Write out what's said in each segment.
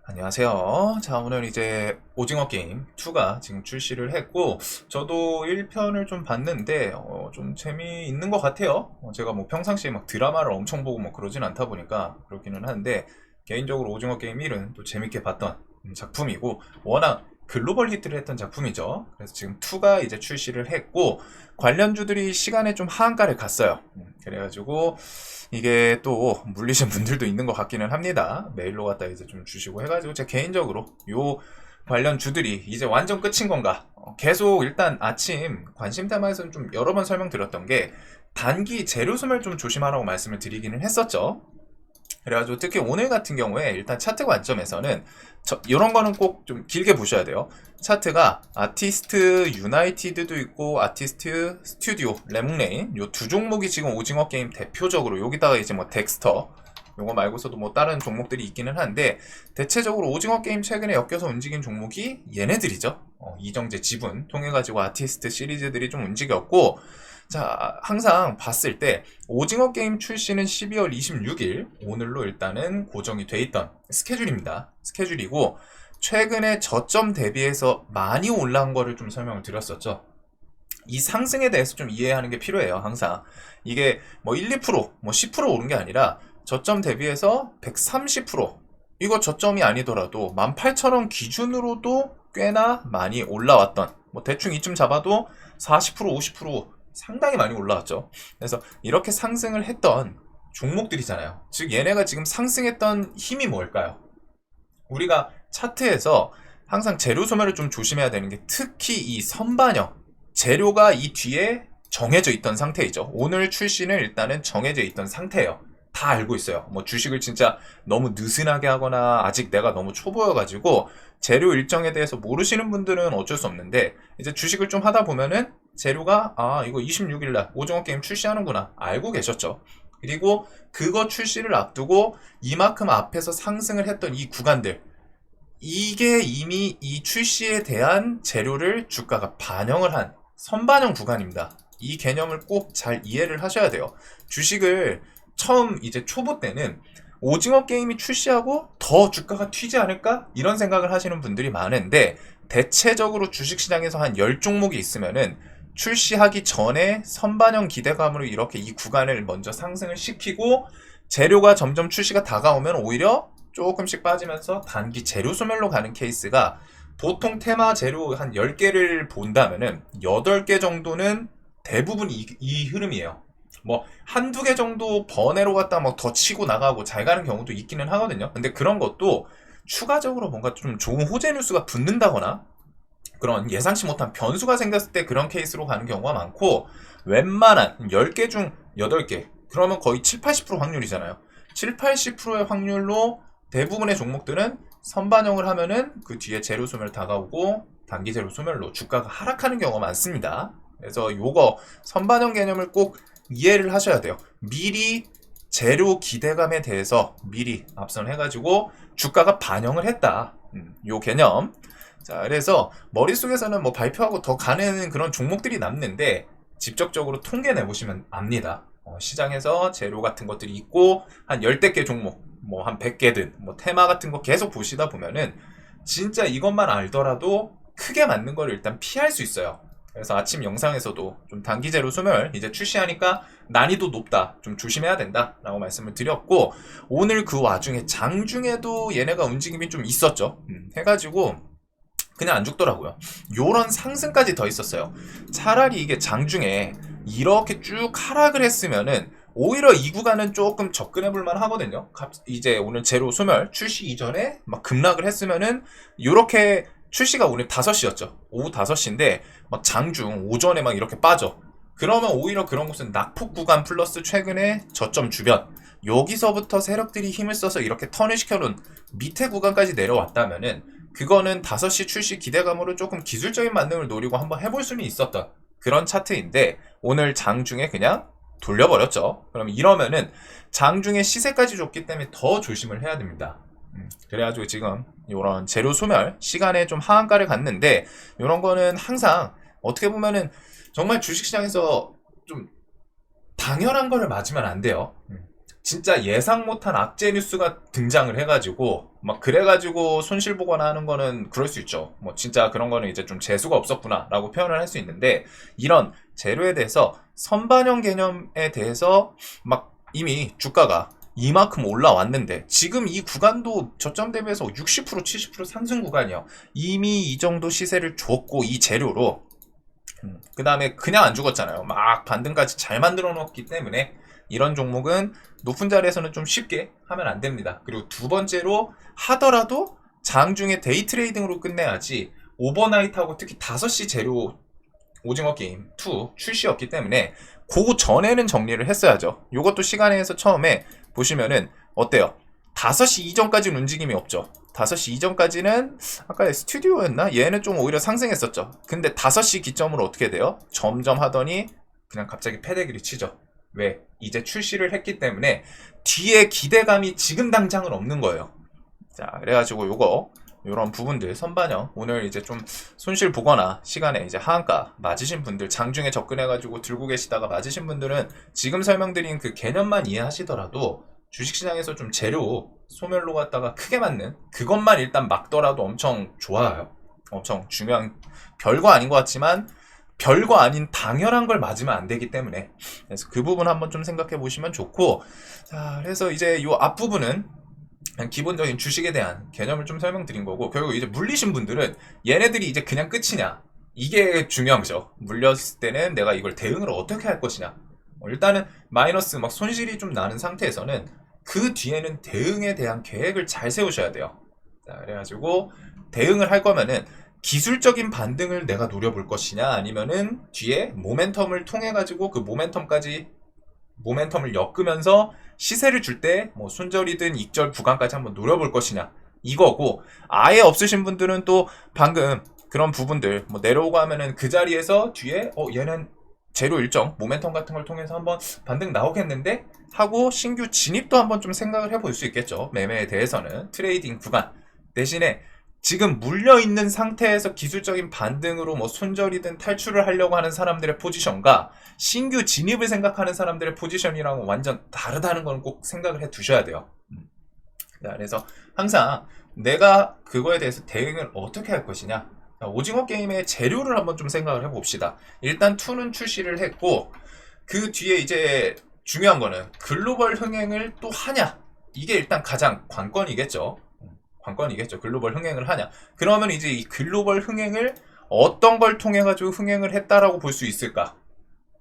안녕하세요. 자, 오늘 이제 오징어 게임 2가 지금 출시를 했고, 저도 1편을 좀 봤는데, 좀 재미있는 것 같아요. 제가 뭐 평상시에 막 드라마를 엄청 보고 뭐 그러진 않다 보니까 그렇기는 한데, 개인적으로 오징어 게임 1은 또 재밌게 봤던 작품이고, 워낙 글로벌 히트를 했던 작품이죠. 그래서 지금 2가 이제 출시를 했고, 관련주들이 시간에 좀 하한가를 갔어요. 그래가지고, 이게 또 물리신 분들도 있는 것 같기는 합니다. 메일로 갖다 이제 좀 주시고 해가지고 제 개인적으로 요 관련 주들이 이제 완전 끝인 건가? 계속 일단 아침 관심 테마에서는 좀 여러 번 설명드렸던 게 단기 재료 소멸 좀 조심하라고 말씀을 드리기는 했었죠. 그래가지고 특히 오늘 같은 경우에 일단 차트 관점에서는 이런 거는 꼭 좀 길게 보셔야 돼요. 차트가 아티스트 유나이티드도 있고 아티스트 스튜디오 레몽레인 요 두 종목이 지금 오징어 게임 대표적으로 여기다가 이제 뭐 덱스터 요거 말고서도 뭐 다른 종목들이 있기는 한데 대체적으로 오징어 게임 최근에 엮여서 움직인 종목이 얘네들이죠. 이정재 지분 통해 가지고 아티스트 시리즈들이 좀 움직였고 자, 항상 봤을 때 오징어 게임 출시는 12월 26일 오늘로 일단은 고정이 돼 있던 스케줄입니다. 스케줄이고 최근에 저점 대비해서 많이 올라온 거를 좀 설명을 드렸었죠. 이 상승에 대해서 좀 이해하는 게 필요해요. 항상 이게 뭐 1, 2%, 뭐 10% 오른 게 아니라 저점 대비해서 130% 이거 저점이 아니더라도 18,000원 기준으로도 꽤나 많이 올라왔던 뭐 대충 이쯤 잡아도 40% 50% 상당히 많이 올라왔죠. 그래서 이렇게 상승을 했던 종목들이잖아요. 즉 얘네가 지금 상승했던 힘이 뭘까요? 우리가 차트에서 항상 재료 소멸을 좀 조심해야 되는 게 특히 이 선반영 재료가 이 뒤에 정해져 있던 상태이죠. 오늘 출시는 일단은 정해져 있던 상태예요. 다 알고 있어요. 뭐 주식을 진짜 너무 느슨하게 하거나 아직 내가 너무 초보여가지고 재료 일정에 대해서 모르시는 분들은 어쩔 수 없는데 이제 주식을 좀 하다 보면은 재료가 이거 26일날 오징어 게임 출시하는구나 알고 계셨죠. 그리고 그거 출시를 앞두고 이만큼 앞에서 상승을 했던 이 구간들 이게 이미 이 출시에 대한 재료를 주가가 반영을 한 선반영 구간입니다. 이 개념을 꼭 잘 이해를 하셔야 돼요. 주식을 처음 이제 초보 때는 오징어 게임이 출시하고 더 주가가 튀지 않을까? 이런 생각을 하시는 분들이 많은데 대체적으로 주식시장에서 한 10종목이 있으면은 출시하기 전에 선반영 기대감으로 이렇게 이 구간을 먼저 상승을 시키고 재료가 점점 출시가 다가오면 오히려 조금씩 빠지면서 단기 재료 소멸로 가는 케이스가 보통 테마 재료 한 10개를 본다면은 8개 정도는 대부분 이 흐름이에요. 뭐 한두 개 정도 번외로 갔다 뭐 더 치고 나가고 잘 가는 경우도 있기는 하거든요. 근데 그런 것도 추가적으로 뭔가 좀 좋은 호재 뉴스가 붙는다거나 그런 예상치 못한 변수가 생겼을 때 그런 케이스로 가는 경우가 많고 웬만한 10개 중 8개 그러면 거의 7, 80% 확률이잖아요. 7, 80%의 확률로 대부분의 종목들은 선반영을 하면은 그 뒤에 재료 소멸 다가오고 단기 재료 소멸로 주가가 하락하는 경우가 많습니다. 그래서 요거 선반영 개념을 꼭 이해를 하셔야 돼요. 미리 재료 기대감에 대해서 미리 앞선 해가지고 주가가 반영을 했다. 요 개념. 자, 그래서 머릿속에서는 뭐 발표하고 더 가는 그런 종목들이 남는데 직접적으로 통계 내보시면 압니다. 시장에서 재료 같은 것들이 있고 한 10대 개 종목, 뭐 한 100개든 뭐 테마 같은 거 계속 보시다 보면은 진짜 이것만 알더라도 크게 맞는 걸 일단 피할 수 있어요. 그래서 아침 영상에서도 좀 단기 재료 소멸 이제 출시하니까 난이도 높다. 좀 조심해야 된다. 라고 말씀을 드렸고 오늘 그 와중에 장중에도 얘네가 움직임이 좀 있었죠. 해가지고 그냥 안 죽더라고요. 요런 상승까지 더 있었어요. 차라리 이게 장중에 이렇게 쭉 하락을 했으면은 오히려 이 구간은 조금 접근해 볼만 하거든요. 이제 오늘 제로 소멸 출시 이전에 막 급락을 했으면은 요렇게 출시가 오늘 5시였죠. 오후 5시인데 막 장중 오전에 막 이렇게 빠져. 그러면 오히려 그런 곳은 낙폭 구간 플러스 최근에 저점 주변 여기서부터 세력들이 힘을 써서 이렇게 턴을 시켜놓은 밑에 구간까지 내려왔다면은 그거는 5시 출시 기대감으로 조금 기술적인 만능을 노리고 한번 해볼 수는 있었던 그런 차트인데 오늘 장중에 그냥 돌려버렸죠. 그럼 이러면은 장중에 시세까지 줬기 때문에 더 조심을 해야 됩니다. 그래가지고 지금 이런 재료 소멸 시간에 좀 하한가를 갔는데 이런 거는 항상 어떻게 보면은 정말 주식시장에서 좀 당연한 거를 맞으면 안 돼요. 진짜 예상 못한 악재 뉴스가 등장을 해가지고 막 그래가지고 손실 보거나 하는 거는 그럴 수 있죠. 뭐 진짜 그런 거는 이제 좀 재수가 없었구나라고 표현을 할 수 있는데, 이런 재료에 대해서 선반영 개념에 대해서 막 이미 주가가 이만큼 올라왔는데 지금 이 구간도 저점 대비해서 60% 70% 상승 구간이요. 이미 이 정도 시세를 줬고 이 재료로 그 다음에 그냥 안 죽었잖아요. 막 반등까지 잘 만들어 놓았기 때문에 이런 종목은 높은 자리에서는 좀 쉽게 하면 안 됩니다. 그리고 두 번째로, 하더라도 장중에 데이 트레이딩으로 끝내야지 오버나이트하고 특히 5시 재료 오징어 게임 2 출시였기 때문에 그 전에는 정리를 했어야죠. 요것도 시간에서 처음에 보시면은 어때요? 5시 이전까지는 움직임이 없죠. 5시 이전까지는 아까 스튜디오였나? 얘는 좀 오히려 상승했었죠. 근데 5시 기점으로 어떻게 돼요? 점점 하더니 그냥 갑자기 패대기를 치죠. 왜? 이제 출시를 했기 때문에 뒤에 기대감이 지금 당장은 없는 거예요. 자, 그래가지고 요런 부분들 선반영, 오늘 이제 좀 손실 보거나 시간에 이제 하한가 맞으신 분들, 장중에 접근해가지고 들고 계시다가 맞으신 분들은 지금 설명드린 그 개념만 이해하시더라도 주식시장에서 좀 재료 소멸로 갔다가 크게 맞는 그것만 일단 막더라도 엄청 좋아요. 엄청 중요한, 별거 아닌 것 같지만 별거 아닌 당연한 걸 맞으면 안 되기 때문에, 그래서 그 부분 한번 좀 생각해 보시면 좋고, 자, 그래서 이제 요 앞부분은 그냥 기본적인 주식에 대한 개념을 좀 설명드린 거고, 결국 이제 물리신 분들은 얘네들이 이제 그냥 끝이냐, 이게 중요한 거죠. 물렸을 때는 내가 이걸 대응을 어떻게 할 것이냐. 일단은 마이너스 막 손실이 좀 나는 상태에서는 그 뒤에는 대응에 대한 계획을 잘 세우셔야 돼요. 자, 그래가지고 대응을 할 거면은 기술적인 반등을 내가 노려볼 것이냐, 아니면은 뒤에 모멘텀을 통해 가지고 그 모멘텀을 엮으면서 시세를 줄 때 뭐 순절이든 익절 구간까지 한번 노려볼 것이냐, 이거고, 아예 없으신 분들은 또 방금 그런 부분들 뭐 내려오고 하면은 그 자리에서 뒤에 얘는 재료 일정 모멘텀 같은 걸 통해서 한번 반등 나오겠는데 하고 신규 진입도 한번 좀 생각을 해볼 수 있겠죠. 매매에 대해서는 트레이딩 구간 대신에 지금 물려있는 상태에서 기술적인 반등으로 뭐 손절이든 탈출을 하려고 하는 사람들의 포지션과 신규 진입을 생각하는 사람들의 포지션이랑은 완전 다르다는 건 꼭 생각을 해 두셔야 돼요. 자, 그래서 항상 내가 그거에 대해서 대응을 어떻게 할 것이냐, 오징어 게임의 재료를 한번 좀 생각을 해봅시다. 일단 2는 출시를 했고, 그 뒤에 이제 중요한 거는 글로벌 흥행을 또 하냐, 이게 일단 가장 관건이겠죠. 글로벌 흥행을 하냐. 그러면 이제 이 글로벌 흥행을 어떤 걸 통해 가지고 흥행을 했다라고 볼 수 있을까?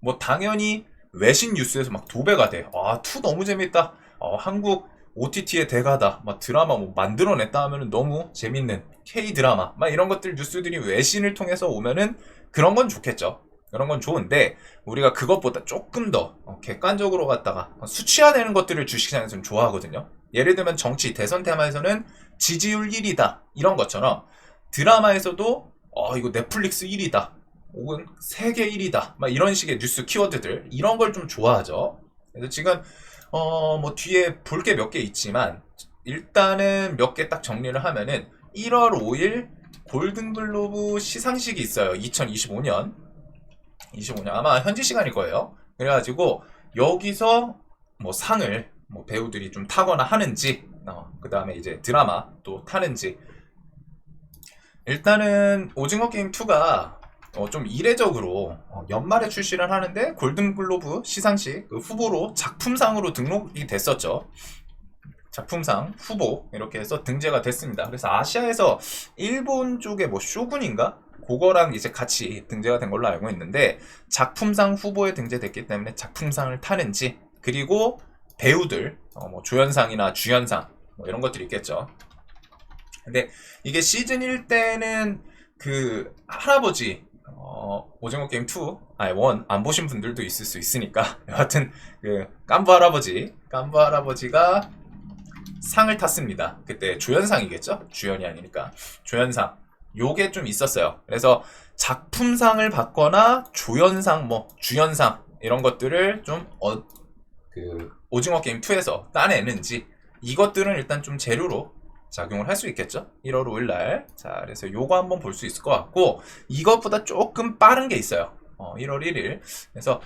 뭐 당연히 외신 뉴스에서 막 도배가 돼. 2 너무 재밌다. 한국 OTT의 대가다. 막 드라마 뭐 만들어냈다 하면은 너무 재밌는 K 드라마. 막 이런 것들 뉴스들이 외신을 통해서 오면은 그런 건 좋겠죠. 그런 건 좋은데, 우리가 그것보다 조금 더 객관적으로 갔다가 수치화되는 것들을 주식시장에서는 좋아하거든요. 예를 들면 정치 대선 테마에서는 지지율 1위다 이런 것처럼, 드라마에서도 이거 넷플릭스 1위다 혹은 세계 1위다 막 이런 식의 뉴스 키워드들, 이런 걸 좀 좋아하죠. 그래서 지금 뭐 뒤에 볼 게 몇 개 있지만 일단은 몇 개 딱 정리를 하면은 1월 5일 골든글로브 시상식이 있어요. 2025년 아마 현지 시간일 거예요. 그래가지고 여기서 뭐 상을 뭐 배우들이 좀 타거나 하는지, 그 다음에 이제 드라마 또 타는지. 일단은 오징어 게임 2가 좀 이례적으로 연말에 출시를 하는데 골든글로브 시상식 그 후보로 작품상으로 등록이 됐었죠. 작품상 후보 이렇게 해서 등재가 됐습니다. 그래서 아시아에서 일본 쪽에 뭐 쇼군인가? 그거랑 이제 같이 등재가 된 걸로 알고 있는데, 작품상 후보에 등재됐기 때문에 작품상을 타는지, 그리고 배우들 뭐 조연상이나 주연상 뭐 이런 것들이 있겠죠. 근데 이게 시즌 1 때는 그 할아버지 오징어 게임 1 안 보신 분들도 있을 수 있으니까, 여하튼 그 깐부 할아버지가 상을 탔습니다. 그때 조연상이겠죠? 주연이 아니니까 조연상. 요게 좀 있었어요. 그래서 작품상을 받거나 조연상, 뭐 주연상 이런 것들을 좀 그 오징어 게임 2에서 따내는지, 이것들은 일단 좀 재료로 작용을 할 수 있겠죠. 1월 5일 날. 자, 그래서 요거 한번 볼 수 있을 것 같고, 이것보다 조금 빠른 게 있어요. 1월 1일. 그래서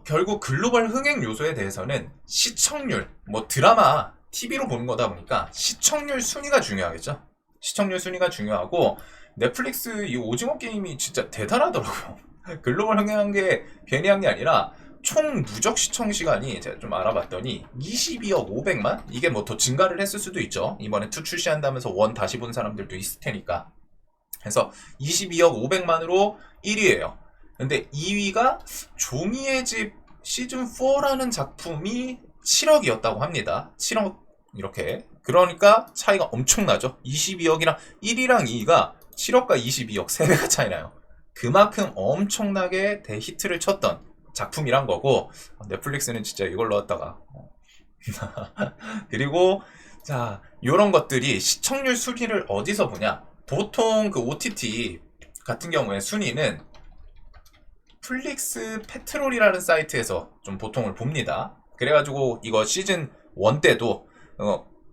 결국 글로벌 흥행 요소에 대해서는 시청률, 뭐 드라마, TV로 보는 거다 보니까 시청률 순위가 중요하겠죠. 시청률 순위가 중요하고 넷플릭스 이 오징어 게임이 진짜 대단하더라고요. 글로벌 흥행한 게 괜히 한 게 아니라 총 누적 시청 시간이 제가 좀 알아봤더니 22억 500만? 이게 뭐 더 증가를 했을 수도 있죠. 이번에 2 출시한다면서 1 다시 본 사람들도 있을 테니까. 그래서 22억 500만으로 1위예요. 근데 2위가 종이의 집 시즌4라는 작품이 7억이었다고 합니다. 7억 이렇게. 그러니까 차이가 엄청나죠. 22억이랑 1위랑 2위가 7억과 22억 3배가 차이나요. 그만큼 엄청나게 대히트를 쳤던 작품이란 거고 넷플릭스는 진짜 이걸 넣었다가 그리고 자 요런 것들이 시청률 순위를 어디서 보냐. 보통 그 OTT 같은 경우에 순위는 플릭스 페트롤이라는 사이트에서 좀 보통을 봅니다. 그래가지고 이거 시즌 1 때도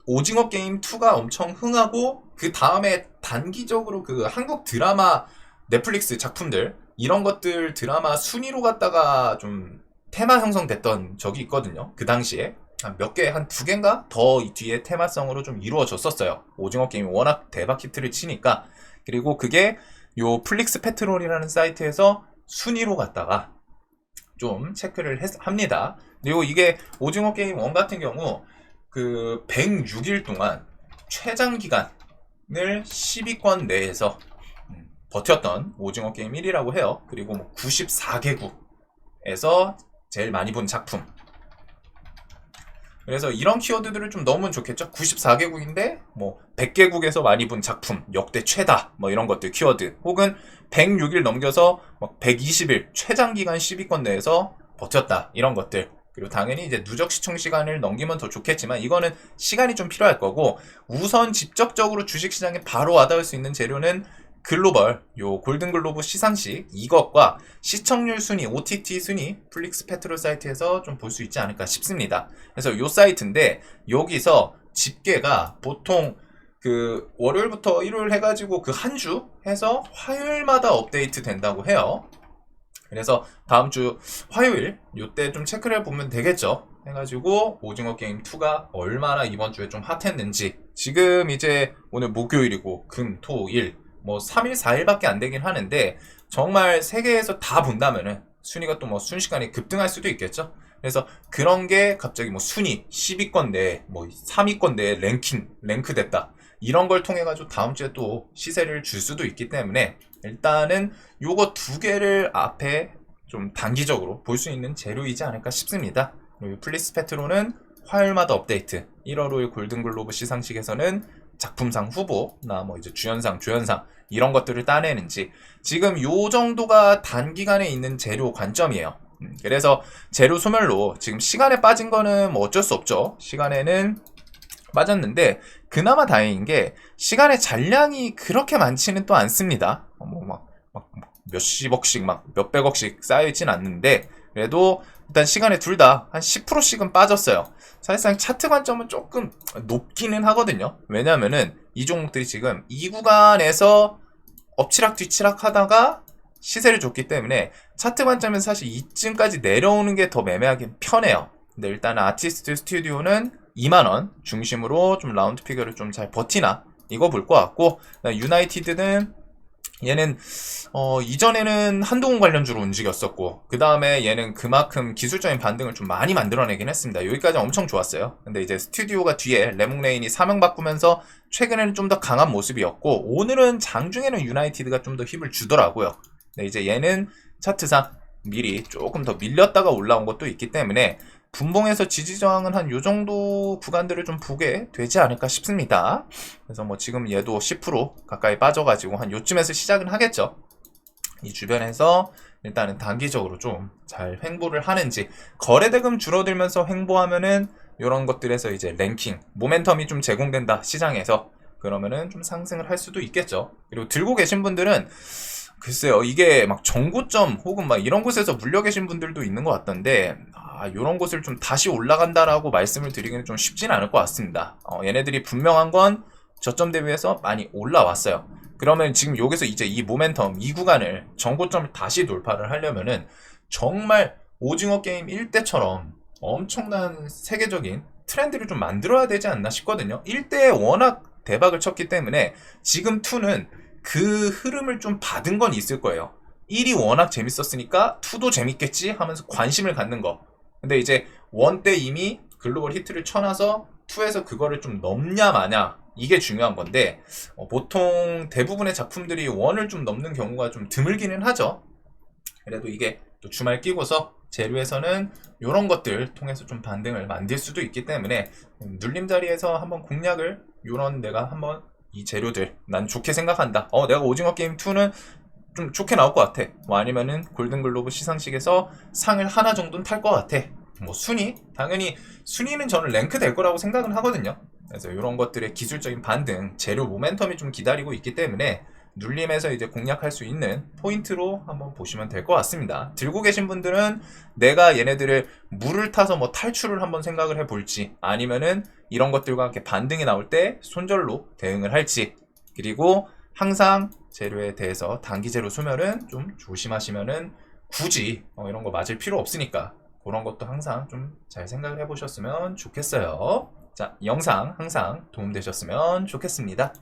오징어 게임 2가 엄청 흥하고 그 다음에 단기적으로 그 한국 드라마 넷플릭스 작품들 이런 것들 드라마 순위로 갖다가 좀 테마 형성됐던 적이 있거든요. 그 당시에 몇 개, 한 2개인가 더 이 뒤에 테마성으로 좀 이루어졌었어요. 오징어 게임이 워낙 대박 히트를 치니까. 그리고 그게 요 플릭스 페트롤이라는 사이트에서 순위로 갖다가 좀 체크를 합니다. 그리고 이게 오징어 게임 1 같은 경우 그 106일 동안 최장 기간을 10위권 내에서 버텼던 오징어 게임 1위라고 해요. 그리고 뭐 94개국에서 제일 많이 본 작품. 그래서 이런 키워드들을 좀 넣으면 좋겠죠. 94개국인데 뭐 100개국에서 많이 본 작품, 역대 최다 뭐 이런 것들 키워드. 혹은 106일 넘겨서 막 120일 최장 기간 10위권 내에서 버텼다. 이런 것들. 그리고 당연히 이제 누적 시청 시간을 넘기면 더 좋겠지만 이거는 시간이 좀 필요할 거고 우선 직접적으로 주식시장에 바로 와닿을 수 있는 재료는 글로벌 요 골든글로브 시상식 이것과 시청률 순위, OTT 순위 플릭스 페트롤 사이트에서 좀 볼 수 있지 않을까 싶습니다. 그래서 요 사이트인데 여기서 집계가 보통 그 월요일부터 일요일 해가지고 그 한 주 해서 화요일마다 업데이트 된다고 해요. 그래서 다음 주 화요일 요때 좀 체크를 해보면 되겠죠. 해가지고 오징어 게임 2가 얼마나 이번 주에 좀 핫했는지. 지금 이제 오늘 목요일이고 금, 토, 일 뭐 3일, 4일밖에 안 되긴 하는데 정말 세계에서 다 본다면은 순위가 또 뭐 순식간에 급등할 수도 있겠죠. 그래서 그런 게 갑자기 뭐 순위 10위권 내에 뭐 3위권 내에 랭크 됐다. 이런 걸 통해 가지고 다음 주에 또 시세를 줄 수도 있기 때문에 일단은 요거 2개를 앞에 좀 단기적으로 볼 수 있는 재료이지 않을까 싶습니다. 그리고 플리스 페트로는 화요일마다 업데이트. 1월 5일 골든글로브 시상식에서는 작품상 후보나 뭐 이제 주연상, 조연상 이런 것들을 따내는지 지금 요 정도가 단기간에 있는 재료 관점이에요. 그래서 재료 소멸로 지금 시간에 빠진 거는 뭐 어쩔 수 없죠. 시간에는 빠졌는데 그나마 다행인 게 시간의 잔량이 그렇게 많지는 또 않습니다. 뭐 막 몇십억씩 막 몇백억씩 쌓여있진 않는데 그래도 일단 시간에 둘 다 한 10%씩은 빠졌어요. 사실상 차트 관점은 조금 높기는 하거든요. 왜냐면은 이 종목들이 지금 이 구간에서 엎치락 뒤치락 하다가 시세를 줬기 때문에 차트 관점에서 사실 이쯤까지 내려오는 게 더 매매하기 편해요. 근데 일단 아티스트 스튜디오는 2만원 중심으로 좀 라운드 피겨를 좀 잘 버티나 이거 볼 것 같고 유나이티드는 얘는 이전에는 한동훈 관련주로 움직였었고 그 다음에 얘는 그만큼 기술적인 반등을 좀 많이 만들어내긴 했습니다. 여기까지 엄청 좋았어요. 근데 이제 스튜디오가 뒤에 레몽레인이 사명 바꾸면서 최근에는 좀 더 강한 모습이었고 오늘은 장중에는 유나이티드가 좀 더 힘을 주더라고요. 근데 이제 얘는 차트상 미리 조금 더 밀렸다가 올라온 것도 있기 때문에 분봉에서 지지 저항은 한 요 정도 구간들을 좀 보게 되지 않을까 싶습니다. 그래서 뭐 지금 얘도 10% 가까이 빠져가지고 한 요쯤에서 시작은 하겠죠. 이 주변에서 일단은 단기적으로 좀 잘 횡보를 하는지 거래대금 줄어들면서 횡보하면은 이런 것들에서 이제 랭킹, 모멘텀이 좀 제공된다 시장에서 그러면은 좀 상승을 할 수도 있겠죠. 그리고 들고 계신 분들은 글쎄요, 이게 막 정고점 혹은 막 이런 곳에서 물려 계신 분들도 있는 것 같던데, 요런 곳을 좀 다시 올라간다라고 말씀을 드리기는 좀 쉽진 않을 것 같습니다. 얘네들이 분명한 건 저점 대비해서 많이 올라왔어요. 그러면 지금 여기서 이제 이 모멘텀, 이 구간을 정고점을 다시 돌파를 하려면은 정말 오징어 게임 1대처럼 엄청난 세계적인 트렌드를 좀 만들어야 되지 않나 싶거든요. 1대에 워낙 대박을 쳤기 때문에 지금 2는 그 흐름을 좀 받은 건 있을 거예요. 1이 워낙 재밌었으니까 2도 재밌겠지 하면서 관심을 갖는 거. 근데 이제 1 때 이미 글로벌 히트를 쳐놔서 2에서 그거를 좀 넘냐 마냐, 이게 중요한 건데 보통 대부분의 작품들이 1을 좀 넘는 경우가 좀 드물기는 하죠. 그래도 이게 또 주말 끼고서 재료에서는 이런 것들 통해서 좀 반등을 만들 수도 있기 때문에 눌림 자리에서 한번 공략을, 요런 내가 한번 이 재료들 난 좋게 생각한다, 내가 오징어 게임 2는 좀 좋게 나올 것 같아, 뭐 아니면은 골든글로브 시상식에서 상을 하나 정도는 탈 것 같아, 뭐 순위, 당연히 순위는 저는 랭크 될 거라고 생각은 하거든요. 그래서 이런 것들의 기술적인 반등, 재료 모멘텀이 좀 기다리고 있기 때문에 눌림에서 이제 공략할 수 있는 포인트로 한번 보시면 될 것 같습니다. 들고 계신 분들은 내가 얘네들을 물을 타서 뭐 탈출을 한번 생각을 해볼지, 아니면은 이런 것들과 함께 반등이 나올 때 손절로 대응을 할지, 그리고 항상 재료에 대해서 단기 재료 소멸은 좀 조심하시면은 굳이 이런 거 맞을 필요 없으니까 그런 것도 항상 좀 잘 생각을 해보셨으면 좋겠어요. 자, 이 영상 항상 도움되셨으면 좋겠습니다.